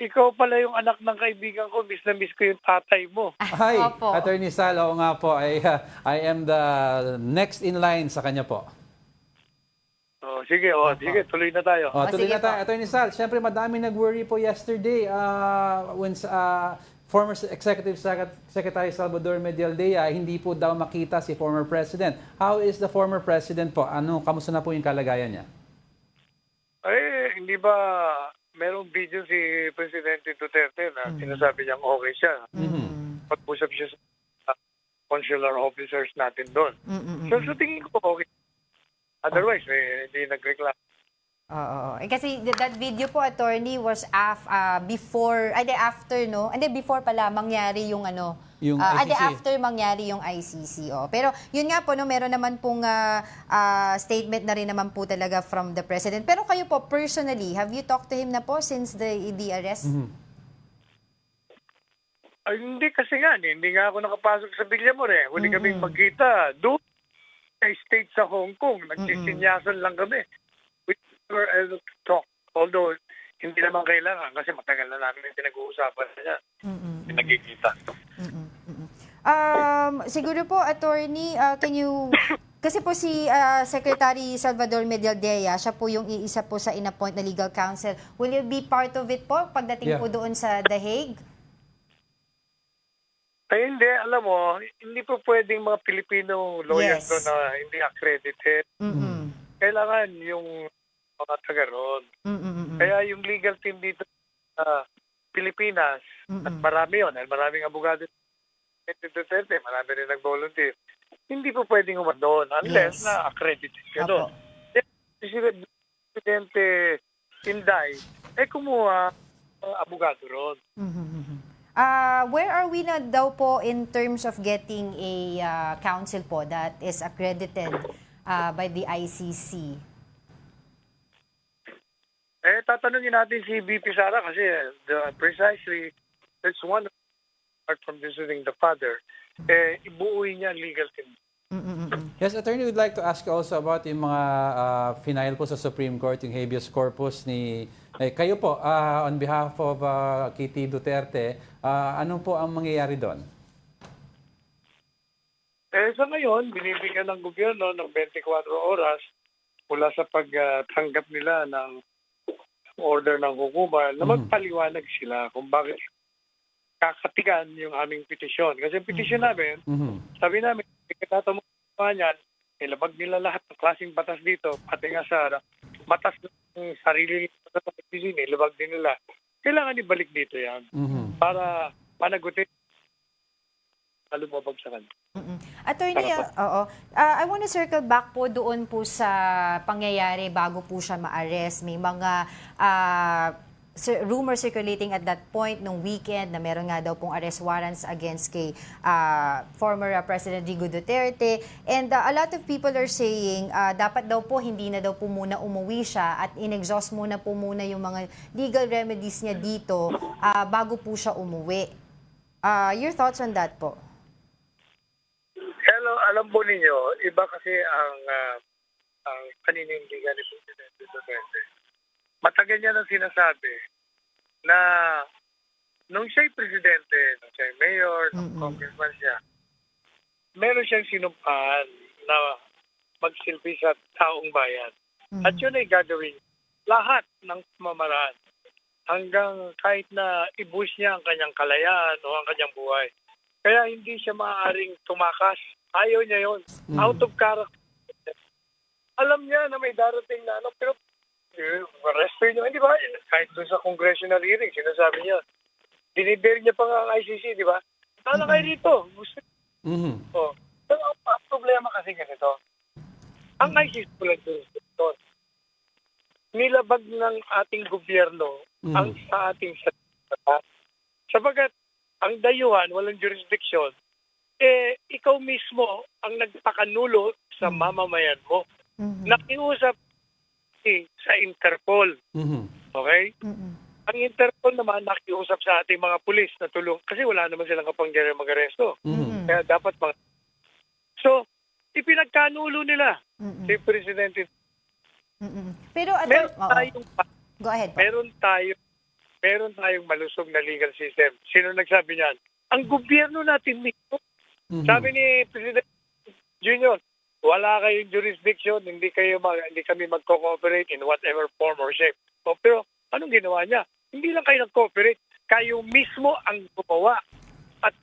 Ikaw pala yung anak ng kaibigan ko. Miss na miss ko yung tatay mo. Hi, Attorney Sal. Oo nga po. I am the next in line sa kanya po. Sige, tuloy na tayo. Tuloy na tayo. Attorney Sal, syempre madami nag-worry po yesterday when former Executive Secretary Salvador Medialdea hindi po daw makita si former President. How is the former President po? Kamusta na po yung kalagayan niya? Hindi ba merong video si Presidente Duterte na sinasabi niyang okay siya. Pag-usap siya sa consular officers natin doon. So tingin ko okay. Otherwise, hindi nagreklamo. Kasi that video po, attorney, was before, after, no? Before pala mangyari yung yung ICC. After mangyari yung ICC. Pero yun nga po, no, meron naman pong statement na rin naman po talaga from the President. Pero kayo po, personally, have you talked to him na po since the arrest? Hindi kasi nga, hindi nga ako nakapasok sa Villamor eh. Huli kaming magkita. Doon sa state sa Hong Kong, nagsisinyasan lang kami. We were able to talk. Although, hindi naman kailangan kasi matagal na namin yung pinag-uusapan niya. Nagkikita. Siguro po, attorney, can you... Kasi po si Secretary Salvador Medialdea, siya po yung iisa po sa in-appoint na legal counsel. Will you be part of it po pagdating po doon sa The Hague? Ay, hindi. Alam mo, hindi po pwedeng mga Pilipino lawyers doon na hindi accredited. Kailangan yung mga taga roon. Kaya yung legal team dito sa Pilipinas, at marami yun, maraming abogado Duterte, marami rin nag-volunteer. Hindi po pwedeng doon unless na accredited ka doon. Si Presidente Inday, kumuha abogado roon. Where are we na daw po in terms of getting a counsel po that is accredited by the ICC? Tatanungin natin si VP Sara kasi precisely that's one apart from visiting the father, ibuuin niya ang legal team. Yes, Attorney, we'd like to ask you also about yung mga final po sa Supreme Court, yung habeas corpus ni... kayo po, on behalf of Kitty Duterte, ano po ang mangyayari doon? Sa ngayon, binibigyan ng gobyerno ng 24 oras mula sa pagtanggap nila ng order ng hukuman na magpaliwanag sila kung bakit kakatigan yung aming petisyon. Kasi yung petisyon namin, sabi namin, ikatatamuhan yan, ilabag nila lahat ng klaseng batas dito, pati nga sa batas ng sarili nila sa petisyon, ilabag din nila. Kailangan ibalik dito yan para managutin na lumabag sa kanya. Attorney, I want to circle back po doon po sa pangyayari bago po siya ma-arrest. May mga rumor circulating at that point nung weekend na meron nga daw pong arrest warrants against kay former President Rodrigo Duterte. And a lot of people are saying dapat daw po hindi na daw po muna umuwi siya at in-exhaust muna po muna yung mga legal remedies niya dito bago po siya umuwi. Your thoughts on that po? Hello, alam po ninyo, iba kasi ang paninindigan ni President Duterte. Matagal niya nang sinasabi na nung siya'y presidente, nung siya'y mayor, nung congressman siya, meron siyang sinumpahan na magsilbi sa taong bayan. At yun ay gagawin lahat ng mamaraan hanggang kahit na i-boost niya ang kanyang kalayaan o ang kanyang buhay. Kaya hindi siya maaaring tumakas. Ayaw niya yun. Out of character. Alam niya na may darating na pero arresto nyo, di ba? Kahit doon sa congressional hearing, sinasabi niya, dinibear niya pa nga ang ICC, di ba? Tala kayo dito. Gusto. Oh. Pero ang problema kasi ganito, ang ICC pala doon, nilabag ng ating gobyerno ang sa ating salita. Sabagat, ang dayuhan, walang jurisdiction, ikaw mismo ang nagpakanulo sa mamamayan mo. Nakiusap sa Interpol. Okay? Ang Interpol naman nakiusap sa ating mga pulis na tulong kasi wala naman silang kapangyarihan mag-aresto. Kaya dapat So, ipinagkanulo nila si Presidente. Pero go ahead. Meron tayong malusog na legal system. Sino nagsabi niyan? Ang gobyerno natin mismo. Sabi ni President Junior, wala kayong jurisdiction, hindi kami magko-cooperate in whatever form or shape. Pero anong ginawa niya? Hindi lang kayo nag-cooperate, kayo mismo ang gumawa. At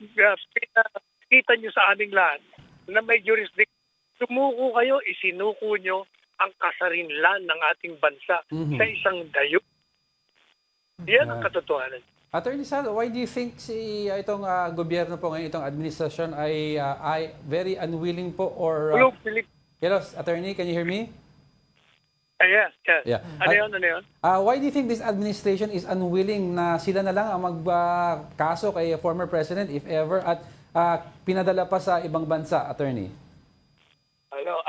kita niyo sa aming lahat na may jurisdiction. Sumuko kayo, isinuko niyo ang kasarinlan ng ating bansa sa isang dayo. Yan ang katotohanan. Attorney Sal, why do you think itong gobyerno po ngayon, itong administrasyon ay very unwilling po or... Hello, Philip. Hello, Attorney, can you hear me? Yes. Yeah. Ano yun? Why do you think this administration is unwilling na sila na lang ang magkaso kay former president, if ever, at pinadala pa sa ibang bansa, Attorney?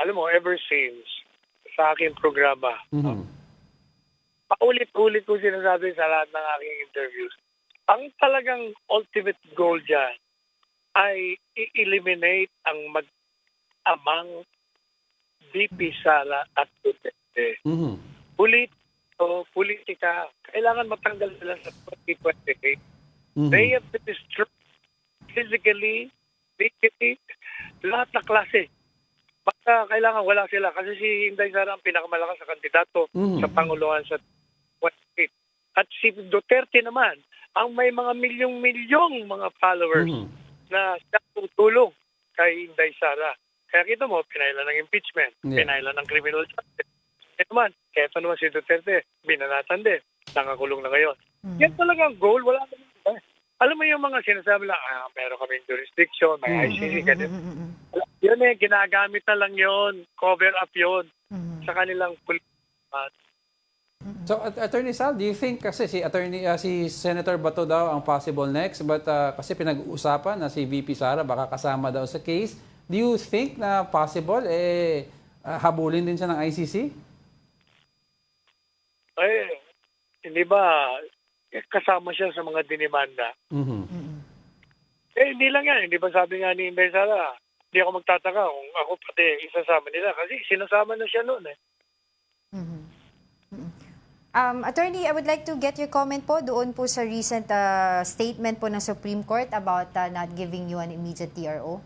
Alam mo, ever since sa aking programa, paulit-ulit ko sinasabi sa lahat ng aking interviews, ang talagang ultimate goal dyan ay i-eliminate ang mag-amang VP Sara at Duterte. Politika, kailangan matanggal sila sa 2028. They have to destroy physically, legally, lahat na klase. Baka kailangan wala sila kasi si Inday Sara ang pinakamalakas na kandidato sa Panguluhan sa 2028. At si Duterte naman, ang may mga milyong-milyong mga followers na tutulong kay Inday Sara. Kaya kita mo, pinailan ng impeachment, pinailan ng criminal justice. Kaya naman si Duterte, binanatan din, nakakulong na ngayon. Yan talaga ang goal, wala naman. Alam mo yung mga sinasabi lang, meron kaming jurisdiction, may ICC, ganun. Yun ginagamit na lang yun, cover up yun sa kanilang politika. So, Attorney Sal, do you think kasi si Senator Bato daw ang possible next, but kasi pinag-uusapan na si VP Sara baka kasama daw sa case, do you think na possible habulin din siya ng ICC? Hindi ba kasama siya sa mga dinimanda? Hindi lang yan. Hindi ba sabi nga ni Inday Sara, hindi ako magtataka kung ako pati isasama nila kasi sinasama na siya noon . Attorney, I would like to get your comment po doon po sa recent statement po ng Supreme Court about not giving you an immediate TRO.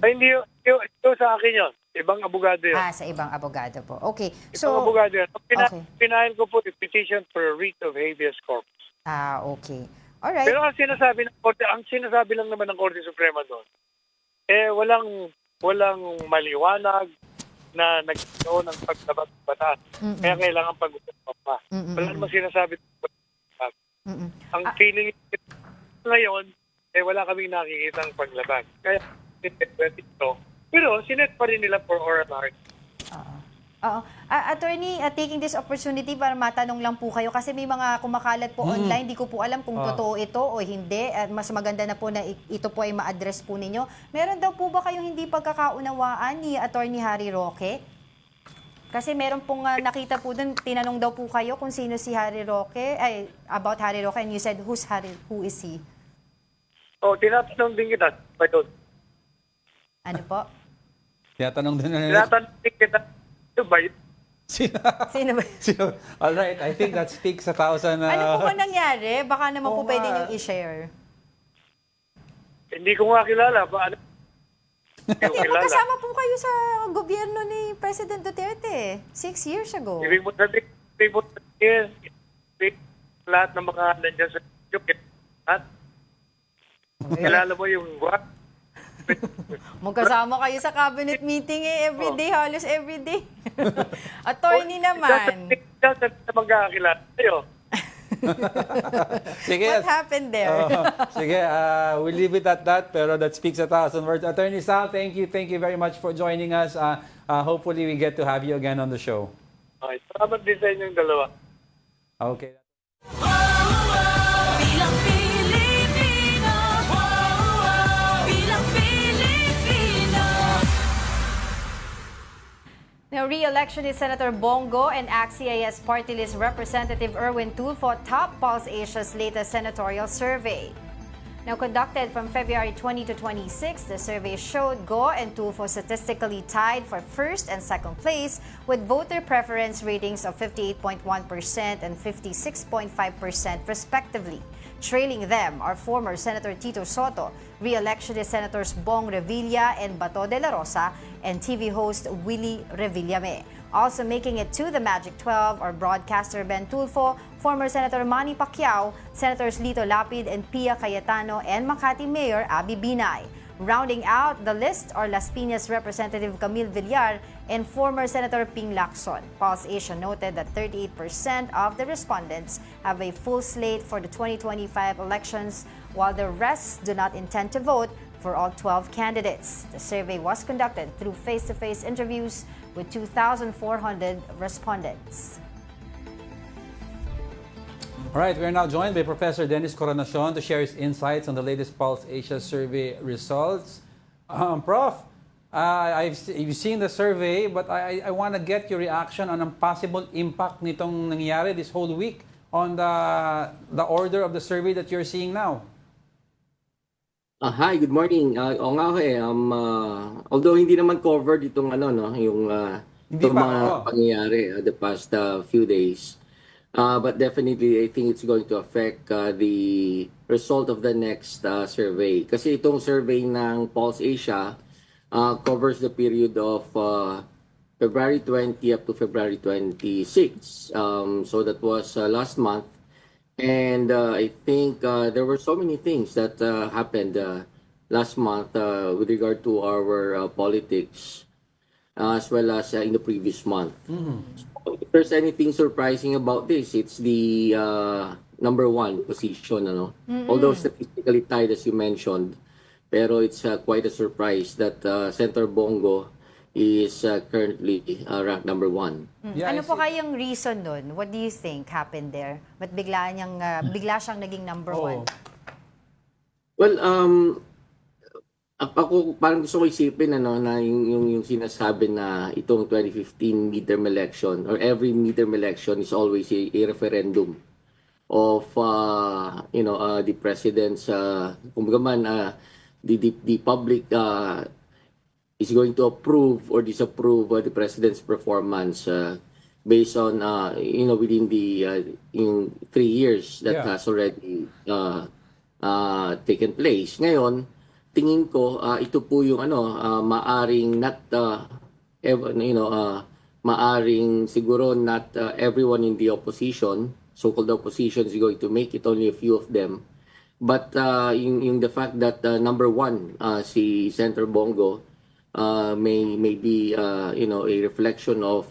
Hindi ito sa akin yun. Ibang abogado yun. Sa ibang abogado po. Okay. Ibang abogado yun. Pinahin ko po the petition for a writ of habeas corpus. Okay. Alright. Pero ang sinasabi ng Korte, ang sinasabi lang naman ng Korte Suprema doon, walang maliwanag na nagkaroon ng pagtabat ng batas. Kaya kailangan pag-usapan pa. Wala naman sinasabi. Ang feeling ngayon, wala kaming nakikitang paglaban. Kaya, pero sinet pa rin nila for oral argument. Oo. Attorney, taking this opportunity para matanong lang po kayo kasi may mga kumakalat po online, di ko po alam kung totoo ito o hindi. At mas maganda na po na ito po ay ma-address po ninyo. Meron daw po ba kayong hindi pagkakaunawaan ni Attorney Harry Roque? Kasi meron pong nakita po dun, tinanong daw po kayo kung sino si Harry Roque, about Harry Roque, and you said, who is he? Tinatanong din kita. Ba yun? Ano po? Tinatanong din na Tinatanong din kita. Ito ba yun? Sino ba? All right, I think that speaks 1,000. Ano po ba nangyari? Baka naman po pwede niyong i-share. Hindi ko nga kilala. Ano? Hindi, magkasama po kayo sa gobyerno ni President Duterte 6 years ago. Ibig mo sabihin, lahat ng mga nandiyan sa lahat. Kilala mo yung guwak? Magkasama kayo sa cabinet meeting everyday, halos everyday. Attorney naman. Sa magkakilala kayo. Sige, What happened there? Sige, we'll leave it at that, pero that speaks 1,000 words. Attorney Sal, thank you very much for joining us. Hopefully we get to have you again on the show. Okay, salamat din sa inyong dalawa. Okay. Now, re-election is Senator Bongo and ACT-CIS party list representative Erwin Tulfo top Pulse Asia's latest senatorial survey. Now, conducted from February 20 to 26, the survey showed Go and Tulfo statistically tied for first and second place with voter preference ratings of 58.1% and 56.5% respectively. Trailing them are former Senator Tito Soto, re-electionist Senators Bong Revilla and Bato de la Rosa, and TV host Willie Revillame. Also making it to the Magic 12 are broadcaster Ben Tulfo, former Senator Manny Pacquiao, Senators Lito Lapid and Pia Cayetano, and Makati Mayor Abby Binay. Rounding out the list are Las Piñas Representative Camille Villar and former Senator Ping Lacson. Pulse Asia noted that 38% of the respondents have a full slate for the 2025 elections, while the rest do not intend to vote for all 12 candidates. The survey was conducted through face-to-face interviews with 2,400 respondents. All right, we are now joined by Professor Dennis Coronacion to share his insights on the latest Pulse Asia survey results. Prof, you've seen the survey, but I want to get your reaction on ang possible impact nitong nangyari this whole week on the order of the survey that you're seeing now. Hi, good morning. Oo nga although hindi naman covered itong yung itong mga pangyayari the past few days. But definitely, I think it's going to affect the result of the next survey. Kasi itong survey ng Pulse Asia covers the period of February 20 up to February 26. So that was last month. And I think there were so many things that happened last month with regard to our politics as well as in the previous month. If there's anything surprising about this, it's the number one position. Although statistically tied, as you mentioned, pero it's quite a surprise that Senator Bongo is currently ranked number one. Ano po kayang reason nun? What do you think happened there? Ba't bigla siyang naging number one? Well, ako parang gusto ko isipin na yung sinasabi na itong 2015 midterm election or every midterm election is always a referendum of the president's kumbaga man the public is going to approve or disapprove the president's performance based on within the in 3 years that has already taken place. Ngayon, tingin ko ito po yung maaring maaring siguro not everyone in the opposition, so-called opposition, is going to make it, only a few of them. But yung the fact that number one si Senator Bongo may be a reflection of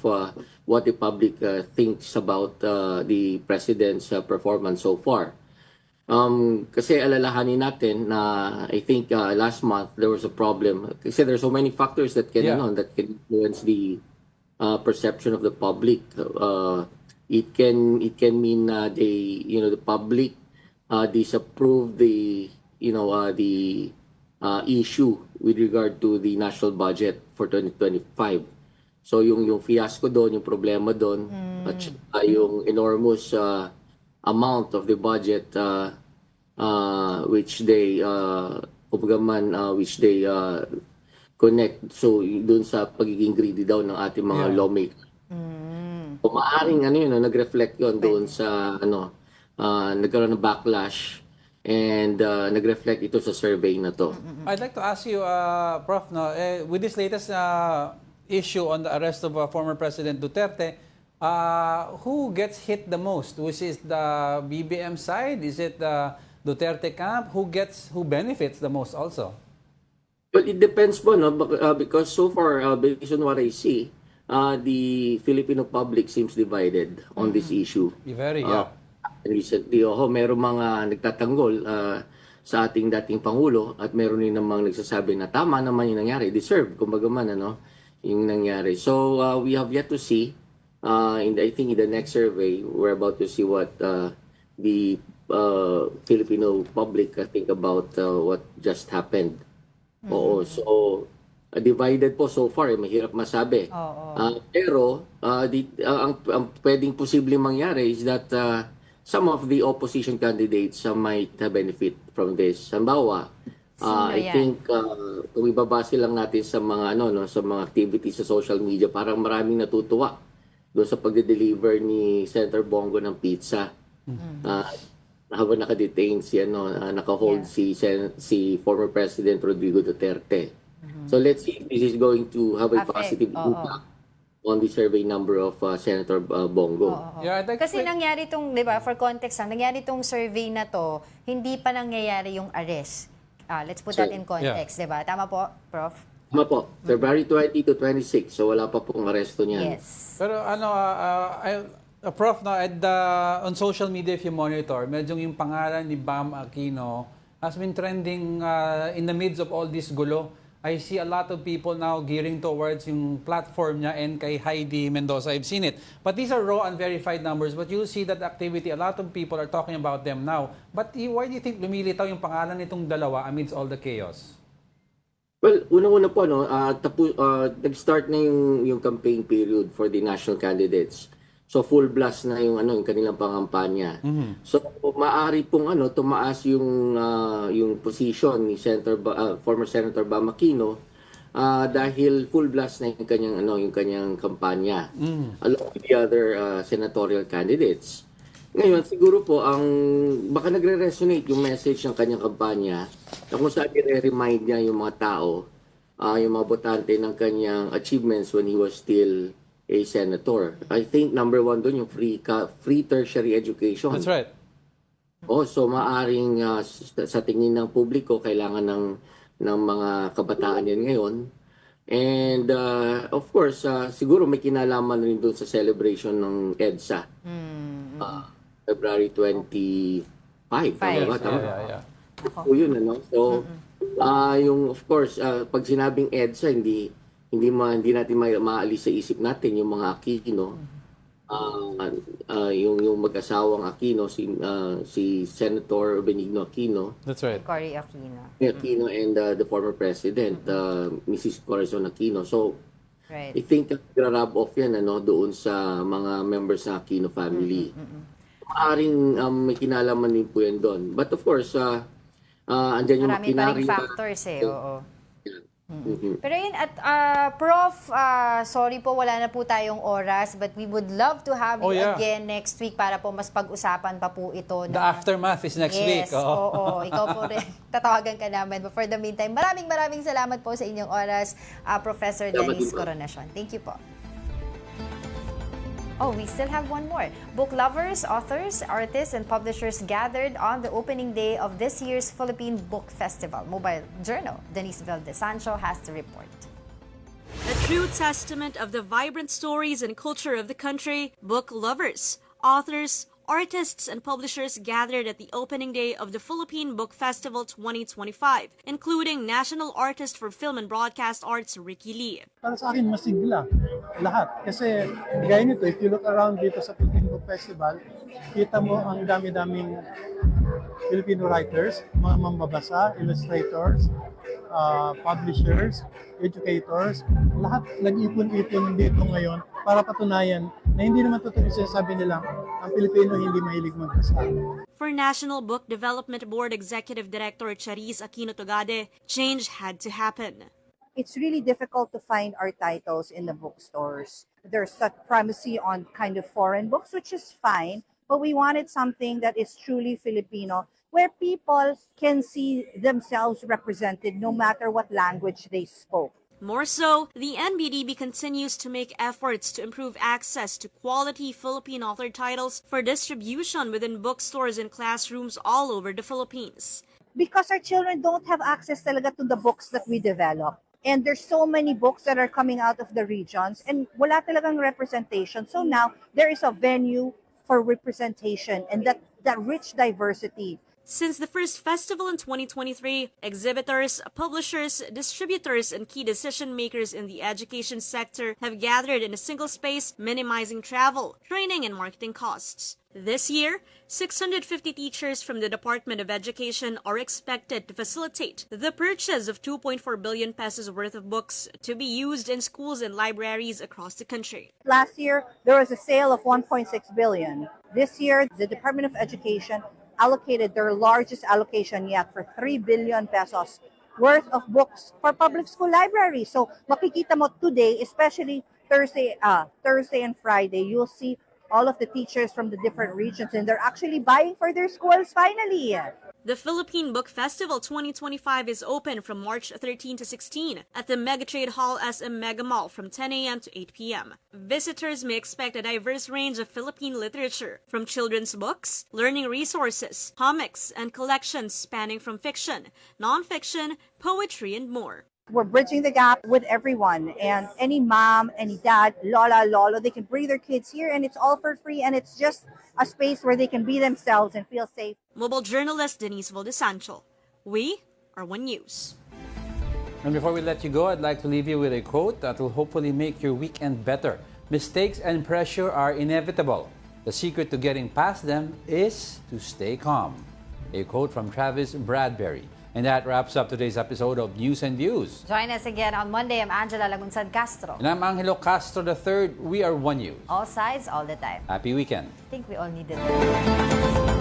what the public thinks about the president's performance so far. Kasi alalahanin natin na I think last month there was a problem kasi there's so many factors that can that can influence the perception of the public. It can mean the public disapprove the issue with regard to the national budget for 2025. So yung fiasco doon, yung problema doon, at yung enormous amount of the budget which they connect so doon sa pagiging greedy daw ng ating mga lawmakers. So maaring nag-reflect yon doon sa nagkaroon ng backlash and nag-reflect ito sa survey na to. I'd like to ask you, Prof, with this latest issue on the arrest of former President Duterte, who gets hit the most? Which is the BBM side? Is it the Duterte camp? Who benefits the most also? Well, it depends po, no? Because so far, based on what I see, the Filipino public seems divided on this issue. Very, Recently, meron mga nagtatanggol sa ating dating Pangulo at meron din namang nagsasabi na tama naman yung nangyari, deserve, kumbaga man, yung nangyari. So, we have yet to see, I think in the next survey, we're about to see what the Filipino public think about what just happened. Oo, so divided po so far, mahirap masabi. Pero ang pwedeng posibleng mangyari is that some of the opposition candidates might benefit from this. Halimbawa, I think kung ibabase lang natin sa mga sa mga activities sa social media, parang maraming natutuwa doon sa pagde-deliver ni Senator Bongo ng pizza. Habang naka-detain naka-hold si former President Rodrigo Duterte. So let's see if this is going to have a positive impact on the survey number of Senator Bongo. Kasi nangyari itong, di ba, for context nangyari itong survey na to, hindi pa nangyayari yung arrest. Let's put that in context, di ba? Tama po, Prof? Tama po. February 20 to 26, so wala pa pong aresto niyan. Yes. Pero Prof, on social media, if you monitor, medyo yung pangalan ni Bam Aquino has been trending in the midst of all this gulo. I see a lot of people now gearing towards yung platform niya and kay Heidi Mendoza. I've seen it. But these are raw unverified numbers. But you'll see that activity, a lot of people are talking about them now. But why do you think lumilitaw yung pangalan nitong dalawa amidst all the chaos? Well, unang-una po, nag-start na yung campaign period for the national candidates. So full blast na yung kanilang pangampanya. So maaari pong tumaas yung position ni former Senator Bam Aquino dahil full blast na yung kanyang kampanya along with the other senatorial candidates. Ngayon siguro po baka nagre-resonate yung message ng kanyang kampanya na kung saan i-remind niya yung mga tao, yung mga botante ng kanyang achievements when he was still a senator. I think number one doon yung free tertiary education. That's right. So maaring sa tingin ng publiko kailangan ng mga kabataan yan ngayon. And of course, siguro may kinalaman rin doon sa celebration ng EDSA. February 25. Tama. Yun, So yung of course, pag sinabing EDSA, hindi natin maalis sa isip natin yung mga Aquino, yung mag-asawang Aquino, si Senator Benigno Aquino. That's right. Cory Aquino. Aquino and the former president, Mrs. Corazon Aquino. So, right. I think gra-rub off yan doon sa mga members ng Aquino family. Maaring may kinalaman din po yan doon. But of course, andyan yung marami pa ring factors oo. Pero yun, at Prof, sorry po, wala na po tayong oras, but we would love to have you again next week para po mas pag-usapan pa po ito. The aftermath is next week. Yes, oo. Ikaw po rin, tatawagan ka namin. But for the meantime, maraming salamat po sa inyong oras, Professor Dennis Coronacion. Thank you po. We still have one more. Book lovers, authors, artists, and publishers gathered on the opening day of this year's Philippine Book Festival. Mobile Journal, Denise Valdesancho has the report. A true testament of the vibrant stories and culture of the country, book lovers, authors, artists and publishers gathered at the opening day of the Philippine Book Festival 2025, including National Artist for Film and Broadcast Arts Ricky Lee. Para sa akin, masigla lahat. Kasi gaya nito, if you look around dito sa Philippine Book Festival, kita mo ang dami-daming Filipino writers, mga mambabasa, illustrators, publishers, educators, lahat nag-ipon-ipon dito ngayon para patunayan na hindi naman totoo yung sinasabi nilang ang Pilipino hindi mahilig magbasa. For National Book Development Board Executive Director Charis Aquino Togade, change had to happen. It's really difficult to find our titles in the bookstores. There's such primacy on kind of foreign books, which is fine, but we wanted something that is truly Filipino, where people can see themselves represented no matter what language they spoke. More so, the NBDB continues to make efforts to improve access to quality Philippine authored titles for distribution within bookstores and classrooms all over the Philippines. Because our children don't have access talaga to the books that we develop. And there's so many books that are coming out of the regions and wala talagang representation. So now, there is a venue for representation and that rich diversity. Since the first festival in 2023, exhibitors, publishers, distributors, and key decision makers in the education sector have gathered in a single space, minimizing travel, training, and marketing costs. This year, 650 teachers from the Department of Education are expected to facilitate the purchase of 2.4 billion pesos worth of books to be used in schools and libraries across the country. Last year, there was a sale of 1.6 billion. This year, the Department of Education allocated their largest allocation yet for 3 billion pesos worth of books for public school libraries. So makikita mo today, especially Thursday and Friday, you'll see all of the teachers from the different regions and they're actually buying for their schools finally. The Philippine Book Festival 2025 is open from March 13 to 16 at the Megatrade Hall SM Mega Mall from 10 a.m. to 8 p.m. Visitors may expect a diverse range of Philippine literature, from children's books, learning resources, comics, and collections spanning from fiction, non-fiction, poetry, and more. We're bridging the gap with everyone, and any mom, any dad, lola, lolo, they can bring their kids here and it's all for free and it's just a space where they can be themselves and feel safe. Mobile journalist Denise Valdesancho. We are One News. And before we let you go, I'd like to leave you with a quote that will hopefully make your weekend better. Mistakes and pressure are inevitable. The secret to getting past them is to stay calm. A quote from Travis Bradbury. And that wraps up today's episode of News and Views. Join us again on Monday. I'm Angela Lagunsad Castro. And I'm Angelo Castro III. We are One News. All sides, all the time. Happy weekend. I think we all needed that.